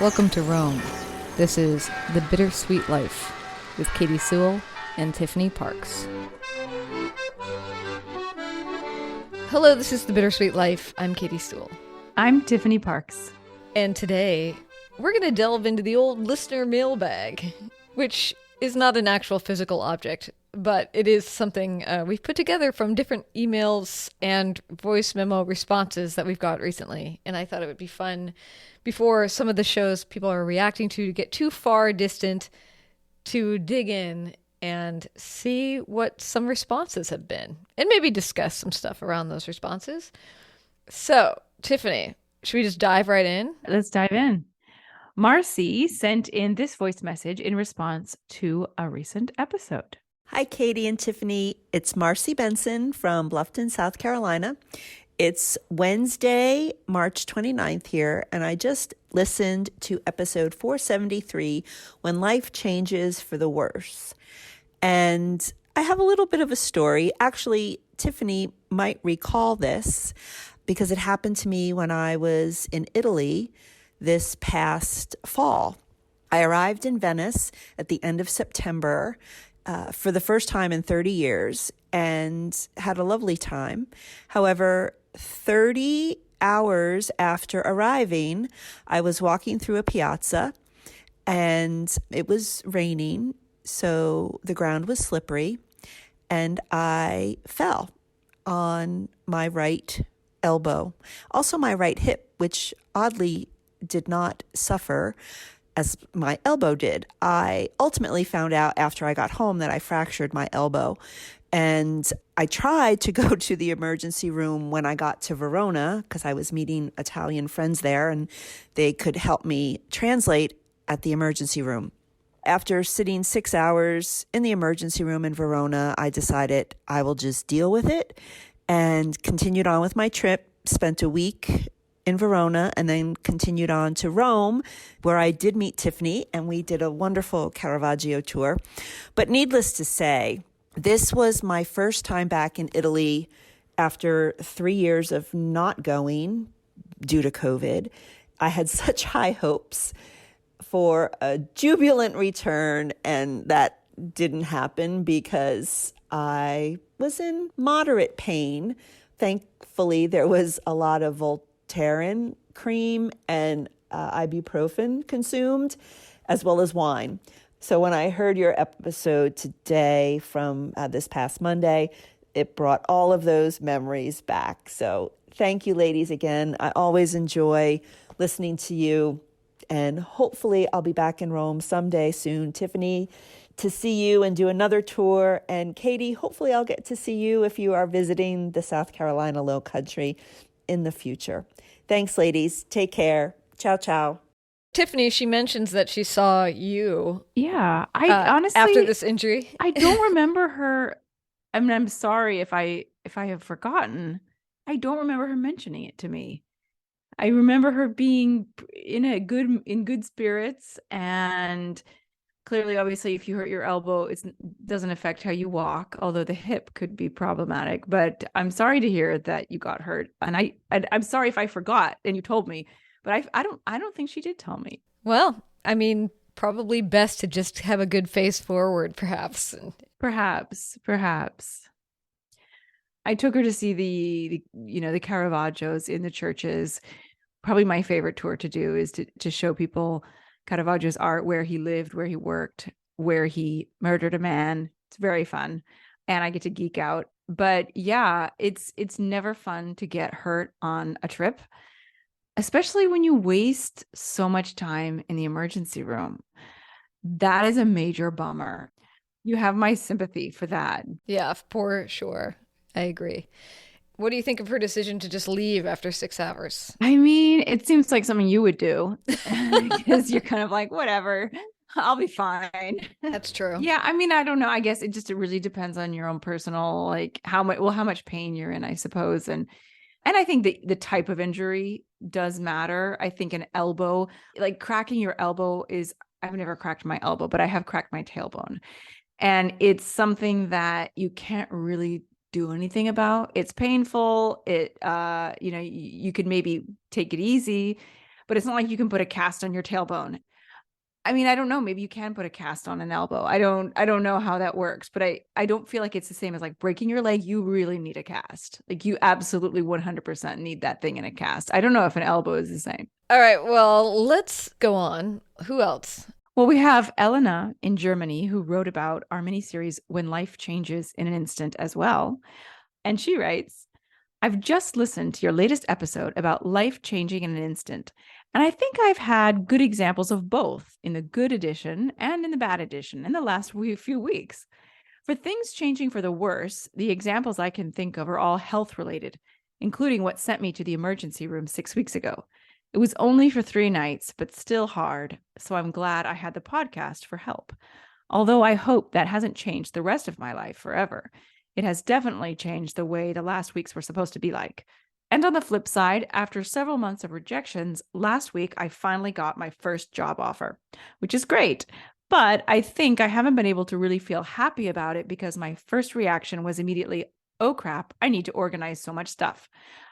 Welcome to Rome. This is The Bittersweet Life with Katie Sewell and Tiffany Parks. Hello, this is The Bittersweet Life. I'm Katie Sewell. I'm Tiffany Parks. And today, we're going to delve into the old listener mailbag, which is not an actual physical object, but it is something we've put together from different emails and voice memo responses that we've got recently. And I thought it would be fun before some of the shows people are reacting to get too far distant to dig in and see what some responses have been and maybe discuss some stuff around those responses. So, Tiffany, should we just dive right in? Let's dive in. Marcy sent in this voice message in response to a recent episode. Hi, Katie and Tiffany. It's Marcy Benson from Bluffton, South Carolina. It's Wednesday, March 29th here, and I just listened to episode 473, When Life Changes for the Worse. And I have a little bit of a story. Actually, Tiffany might recall this because it happened to me when I was in Italy this past fall. I arrived in Venice at the end of September for the first time in 30 years and had a lovely time. However, 30 hours after arriving, I was walking through a piazza and it was raining, so the ground was slippery, and I fell on my right elbow. Also my right hip, which oddly did not suffer as my elbow did. I ultimately found out after I got home that I fractured my elbow. And I tried to go to the emergency room when I got to Verona because I was meeting Italian friends there and they could help me translate at the emergency room. After sitting 6 hours in the emergency room in Verona, I decided I will just deal with it and continued on with my trip, spent a week in Verona, and then continued on to Rome, where I did meet Tiffany, and we did a wonderful Caravaggio tour. But needless to say, this was my first time back in Italy after 3 years of not going due to COVID. I had such high hopes for a jubilant return, and that didn't happen because I was in moderate pain. Thankfully, there was a lot of Voltaren cream and ibuprofen consumed, as well as wine. So when I heard your episode today from this past Monday, it brought all of those memories back. So thank you, ladies, again. I always enjoy listening to you, and hopefully I'll be back in Rome someday soon. Tiffany, to see you and do another tour. And Katie, hopefully I'll get to see you if you are visiting the South Carolina Low Country in the future. Thanks, ladies. Take care. Ciao, ciao. Tiffany, she mentions that she saw you. Yeah, I honestly, after this injury. I don't remember her. I mean, I'm sorry if I have forgotten. I don't remember her mentioning it to me. I remember her being in good spirits, and clearly, obviously, if you hurt your elbow, it doesn't affect how you walk, although the hip could be problematic. But I'm sorry to hear that you got hurt. And I'm sorry if I forgot and you told me, but I don't think she did tell me. Well, I mean, probably best to just have a good face forward, perhaps. Perhaps. I took her to see the Caravaggios in the churches. Probably my favorite tour to do is to show people Caravaggio's art, where he lived, where he worked, where he murdered a man. It's very fun. And I get to geek out. But yeah, it's never fun to get hurt on a trip, especially when you waste so much time in the emergency room. That is a major bummer. You have my sympathy for that. Yeah, for sure. I agree. What do you think of her decision to just leave after 6 hours? I mean, it seems like something you would do because you're kind of like, whatever, I'll be fine. That's true. Yeah. I mean, I don't know. I guess it really depends on your own personal, like how much pain you're in, I suppose. And I think the type of injury does matter. I think an elbow, like cracking your elbow I've never cracked my elbow, but I have cracked my tailbone. And it's something that you can't really do anything about. It's painful. You could maybe take it easy, but it's not like you can put a cast on your tailbone. I mean, I don't know. Maybe you can put a cast on an elbow. I don't know how that works, but I don't feel like it's the same as like breaking your leg. You really need a cast. Like you absolutely 100% need that thing in a cast. I don't know if an elbow is the same. All right, well, let's go on. Who else? Well, we have Elena in Germany who wrote about our miniseries When Life Changes in an Instant as well. And she writes, I've just listened to your latest episode about life changing in an instant, and I think I've had good examples of both in the good edition and in the bad edition in the last few weeks. For things changing for the worse, the examples I can think of are all health related, including what sent me to the emergency room 6 weeks ago. It was only for 3 nights, but still hard, so I'm glad I had the podcast for help. Although I hope that hasn't changed the rest of my life forever. It has definitely changed the way the last weeks were supposed to be like. And on the flip side, after several months of rejections, last week I finally got my first job offer, which is great. But I think I haven't been able to really feel happy about it because my first reaction was immediately, oh crap, I need to organize so much stuff.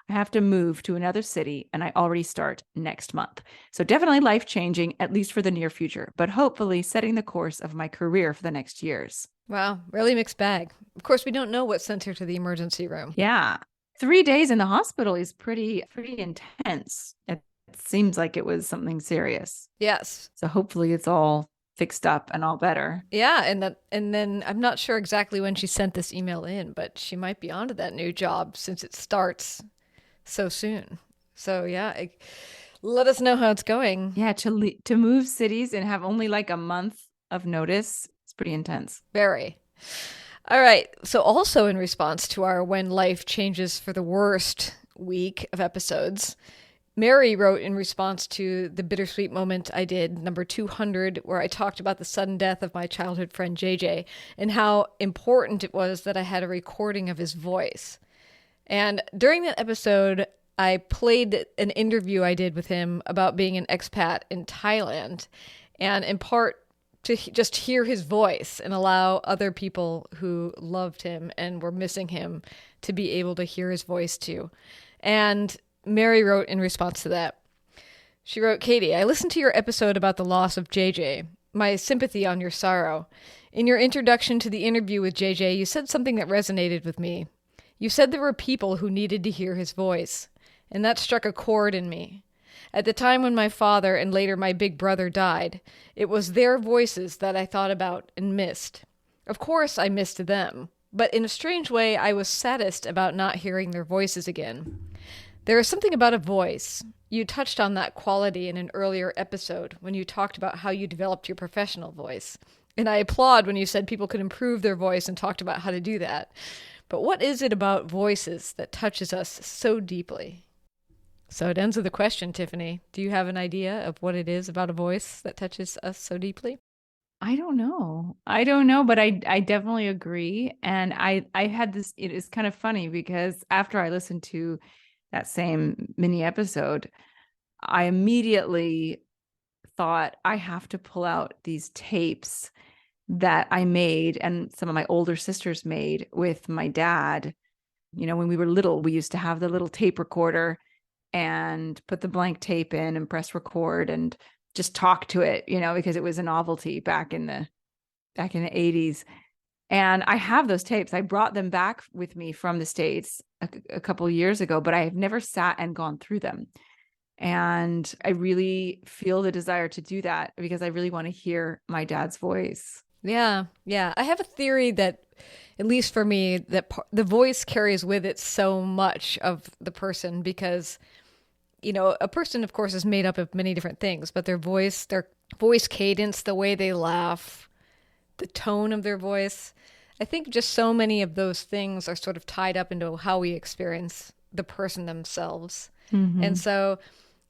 I have to move to another city and I already start next month. So definitely life-changing, at least for the near future, but hopefully setting the course of my career for the next years. Wow, really mixed bag. Of course, we don't know what sent her to the emergency room. Yeah. 3 days in the hospital is pretty intense. It seems like it was something serious. Yes. So hopefully it's all fixed up and all better. Yeah, and then I'm not sure exactly when she sent this email in, but she might be onto that new job since it starts so soon. So yeah, let us know how it's going. Yeah, to move cities and have only like a month of notice, it's pretty intense. Very. All right. So also in response to our When Life Changes for the Worst week of episodes, Mary wrote in response to the bittersweet moment I did, number 200, where I talked about the sudden death of my childhood friend JJ and how important it was that I had a recording of his voice. And during that episode, I played an interview I did with him about being an expat in Thailand, and in part to just hear his voice and allow other people who loved him and were missing him to be able to hear his voice too. And Mary wrote in response to that. She wrote, Katie, I listened to your episode about the loss of JJ. My sympathy on your sorrow. In your introduction to the interview with JJ, you said something that resonated with me. You said there were people who needed to hear his voice, and that struck a chord in me. At the time when my father and later my big brother died, it was their voices that I thought about and missed. Of course, I missed them, but in a strange way, I was saddest about not hearing their voices again. There is something about a voice. You touched on that quality in an earlier episode when you talked about how you developed your professional voice. And I applaud when you said people could improve their voice and talked about how to do that. But what is it about voices that touches us so deeply? So it ends with a question, Tiffany. Do you have an idea of what it is about a voice that touches us so deeply? I don't know, but I definitely agree. And I had this, it is kind of funny because after I listened to that same mini episode, I immediately thought I have to pull out these tapes that I made and some of my older sisters made with my dad. You know, when we were little, we used to have the little tape recorder and put the blank tape in and press record and just talk to it, you know, because it was a novelty back in the 80s. And I have those tapes. I brought them back with me from the States a couple of years ago, but I have never sat and gone through them. And I really feel the desire to do that because I really want to hear my dad's voice. Yeah. I have a theory that, at least for me, that the voice carries with it so much of the person because, you know, a person, of course, is made up of many different things, but their voice cadence, the way they laugh, the tone of their voice, I think just so many of those things are sort of tied up into how we experience the person themselves. Mm-hmm. And so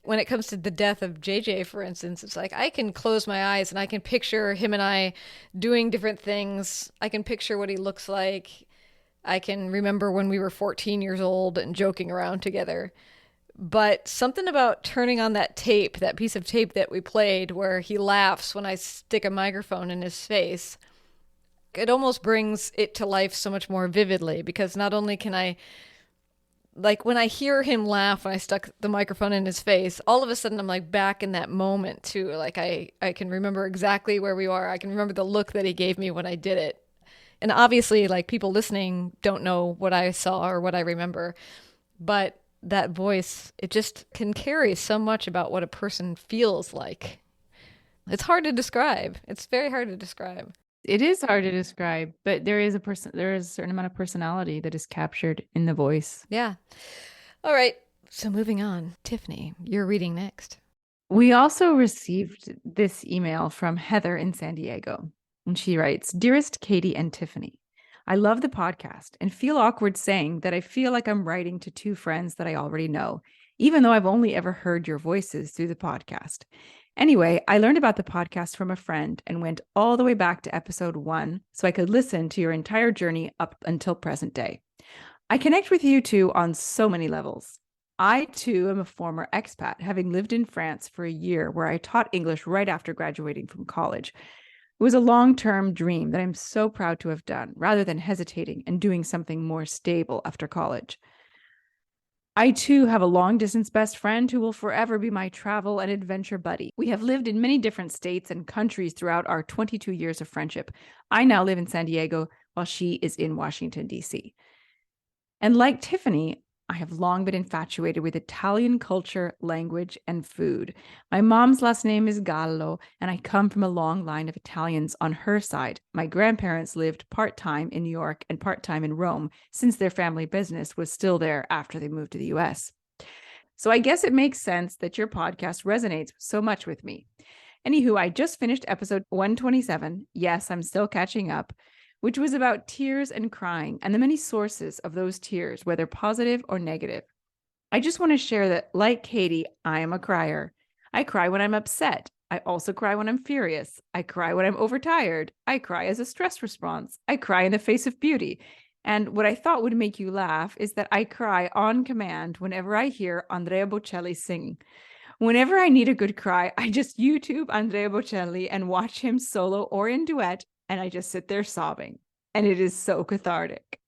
when it comes to the death of JJ, for instance, it's like I can close my eyes and I can picture him and I doing different things. I can picture what he looks like. I can remember when we were 14 years old and joking around together. But something about turning on that tape, that piece of tape that we played where he laughs when I stick a microphone in his face, it almost brings it to life so much more vividly because not only can I Like when I hear him laugh when I stuck the microphone in his face, all of a sudden I'm like back in that moment too. Like I can remember exactly where we are. I can remember the look that he gave me when I did it. And obviously, like people listening don't know what I saw or what I remember, but that voice, it just can carry so much about what a person feels like. It's hard to describe. It's very hard to describe. It is hard to describe, but there is a certain amount of personality that is captured in the voice. Yeah. All right. So moving on, Tiffany, you're reading next. We also received this email from Heather in San Diego, and she writes, "Dearest Katie and Tiffany, I love the podcast and feel awkward saying that I feel like I'm writing to two friends that I already know, even though I've only ever heard your voices through the podcast. Anyway, I learned about the podcast from a friend and went all the way back to episode 1 so I could listen to your entire journey up until present day. I connect with you two on so many levels. I, too, am a former expat, having lived in France for a year where I taught English right after graduating from college. It was a long-term dream that I'm so proud to have done, rather than hesitating and doing something more stable after college. I, too, have a long-distance best friend who will forever be my travel and adventure buddy. We have lived in many different states and countries throughout our 22 years of friendship. I now live in San Diego, while she is in Washington, D.C. And like Tiffany, I have long been infatuated with Italian culture, language, and food. My mom's last name is Gallo, and I come from a long line of Italians on her side. My grandparents lived part-time in New York and part-time in Rome, since their family business was still there after they moved to the US. So I guess it makes sense that your podcast resonates so much with me. Anywho, I just finished episode 127. Yes, I'm still catching up, which was about tears and crying and the many sources of those tears, whether positive or negative. I just want to share that, like Katie, I am a crier. I cry when I'm upset. I also cry when I'm furious. I cry when I'm overtired. I cry as a stress response. I cry in the face of beauty. And what I thought would make you laugh is that I cry on command whenever I hear Andrea Bocelli sing. Whenever I need a good cry, I just YouTube Andrea Bocelli and watch him solo or in duet, and I just sit there sobbing, and it is so cathartic.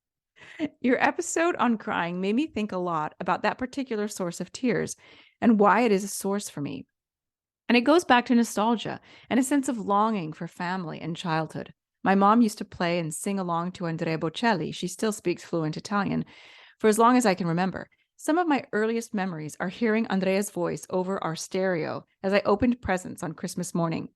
Your episode on crying made me think a lot about that particular source of tears and why it is a source for me. And it goes back to nostalgia and a sense of longing for family and childhood. My mom used to play and sing along to Andrea Bocelli. She still speaks fluent Italian for as long as I can remember. Some of my earliest memories are hearing Andrea's voice over our stereo as I opened presents on Christmas morning.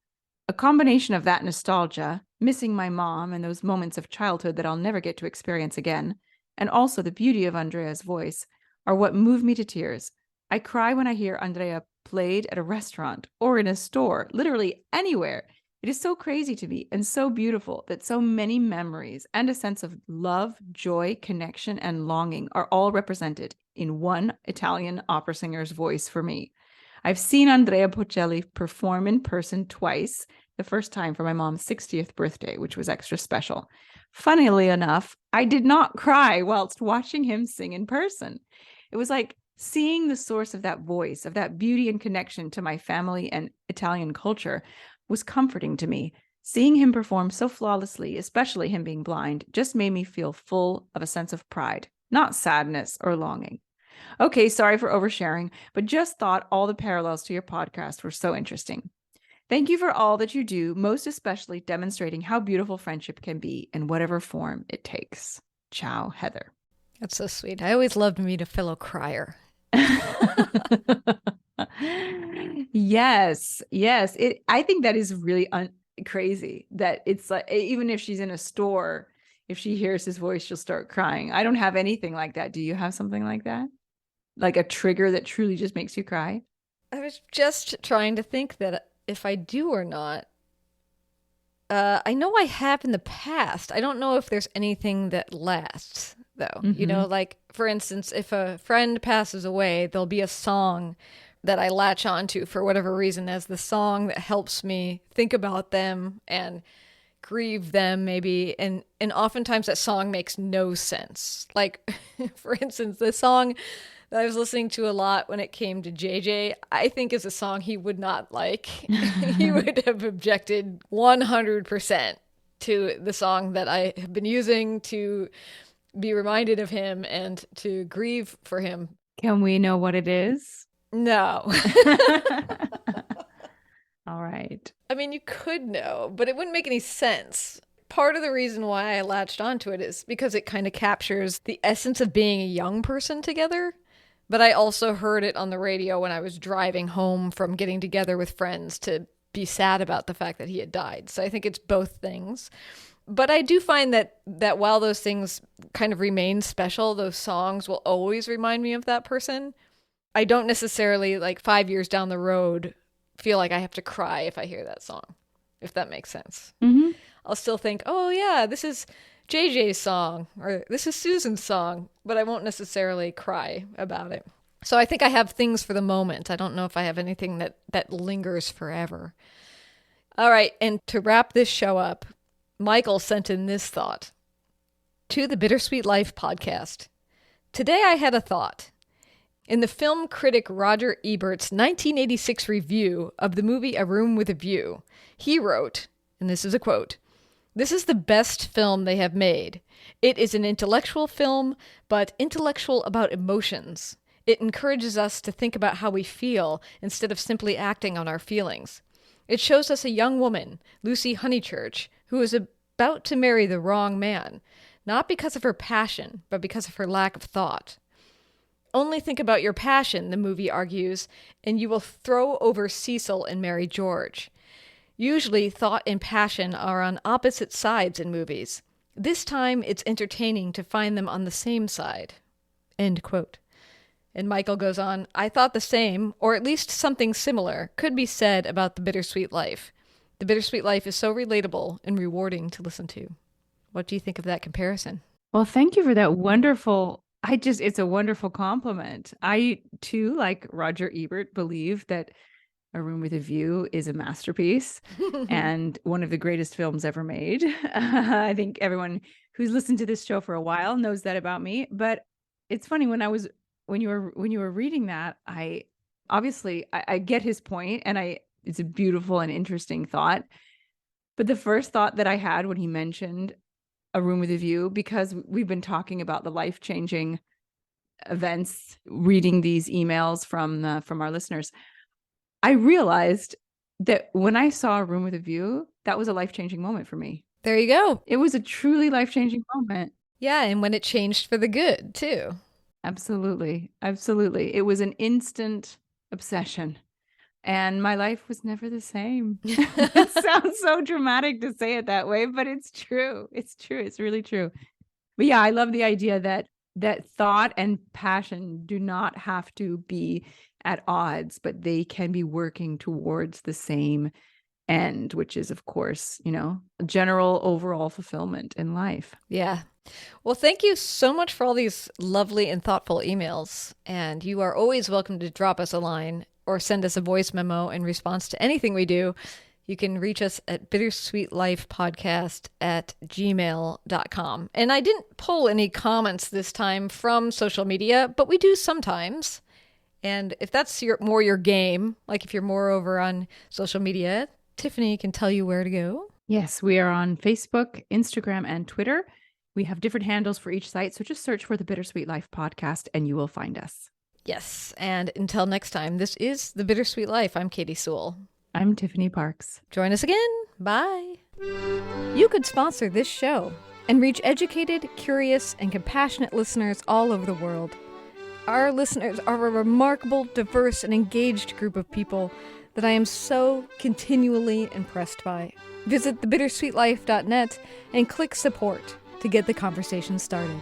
A combination of that nostalgia, missing my mom and those moments of childhood that I'll never get to experience again, and also the beauty of Andrea's voice, are what move me to tears. I cry when I hear Andrea played at a restaurant or in a store, literally anywhere. It is so crazy to me and so beautiful that so many memories and a sense of love, joy, connection, and longing are all represented in one Italian opera singer's voice for me. I've seen Andrea Bocelli perform in person twice, the first time for my mom's 60th birthday, which was extra special. Funnily enough, I did not cry whilst watching him sing in person. It was like seeing the source of that voice, of that beauty and connection to my family and Italian culture, was comforting to me. Seeing him perform so flawlessly, especially him being blind, just made me feel full of a sense of pride, not sadness or longing. Okay, sorry for oversharing, but just thought all the parallels to your podcast were so interesting. Thank you for all that you do, most especially demonstrating how beautiful friendship can be in whatever form it takes. Ciao, Heather. That's so sweet. I always loved to meet a fellow crier. Yes. I think that is really crazy that it's like, even if she's in a store, if she hears his voice, she'll start crying. I don't have anything like that. Do you have something like that? Like a trigger that truly just makes you cry? I was just trying to think that if I do or not. I know I have in the past. I don't know if there's anything that lasts, though. Mm-hmm. You know, like, for instance, if a friend passes away, there'll be a song that I latch onto for whatever reason as the song that helps me think about them and grieve them, maybe. And oftentimes that song makes no sense. Like, for instance, the song that I was listening to a lot when it came to JJ, I think is a song he would not like. He would have objected 100% to the song that I have been using to be reminded of him and to grieve for him. Can we know what it is? No. All right. I mean, you could know, but it wouldn't make any sense. Part of the reason why I latched onto it is because it kind of captures the essence of being a young person together. But I also heard it on the radio when I was driving home from getting together with friends to be sad about the fact that he had died. So I think it's both things. But I do find that while those things kind of remain special, those songs will always remind me of that person. I don't necessarily, like 5 years down the road, feel like I have to cry if I hear that song, if that makes sense. Mm-hmm. I'll still think, oh yeah, this is JJ's song, or this is Susan's song, but I won't necessarily cry about it. So I think I have things for the moment. I don't know if I have anything that lingers forever. All right, and to wrap this show up, Michael sent in this thought. To the Bittersweet Life podcast. Today I had a thought. In the film critic Roger Ebert's 1986 review of the movie A Room with a View, he wrote, and this is a quote, "This is the best film they have made. It is an intellectual film, but intellectual about emotions. It encourages us to think about how we feel instead of simply acting on our feelings. It shows us a young woman, Lucy Honeychurch, who is about to marry the wrong man, not because of her passion, but because of her lack of thought. Only think about your passion, the movie argues, and you will throw over Cecil and marry George. Usually, thought and passion are on opposite sides in movies. This time, it's entertaining to find them on the same side." End quote. And Michael goes on, "I thought the same, or at least something similar, could be said about The Bittersweet Life. The Bittersweet Life is so relatable and rewarding to listen to." What do you think of that comparison? Well, thank you for that wonderful, it's a wonderful compliment. I too, like Roger Ebert, believe that A Room with a View is a masterpiece and one of the greatest films ever made. I think everyone who's listened to this show for a while knows that about me. But it's funny, when you were reading that, I get his point, and it's a beautiful and interesting thought. But the first thought that I had when he mentioned A Room with a View, because we've been talking about the life-changing events, reading these emails from our listeners, I realized that when I saw A Room with a View, that was a life-changing moment for me. There you go. It was a truly life-changing moment. Yeah, and when it changed for the good, too. Absolutely. Absolutely. It was an instant obsession. And my life was never the same. It sounds so dramatic to say it that way, but it's true. It's true. It's really true. But yeah, I love the idea that thought and passion do not have to be at odds, but they can be working towards the same end, which is, of course, general overall fulfillment in life. Yeah. Well, thank you so much for all these lovely and thoughtful emails. And you are always welcome to drop us a line or send us a voice memo in response to anything we do. You can reach us at bittersweetlifepodcast@gmail.com. And I didn't pull any comments this time from social media, but we do sometimes. And if that's more your game, like if you're more over on social media, Tiffany can tell you where to go. Yes, we are on Facebook, Instagram, and Twitter. We have different handles for each site, so just search for the Bittersweet Life podcast and you will find us. Yes, and until next time, this is The Bittersweet Life. I'm Katie Sewell. I'm Tiffany Parks. Join us again. Bye. You could sponsor this show and reach educated, curious, and compassionate listeners all over the world. Our listeners are a remarkable, diverse, and engaged group of people that I am so continually impressed by. Visit thebittersweetlife.net and click support to get the conversation started.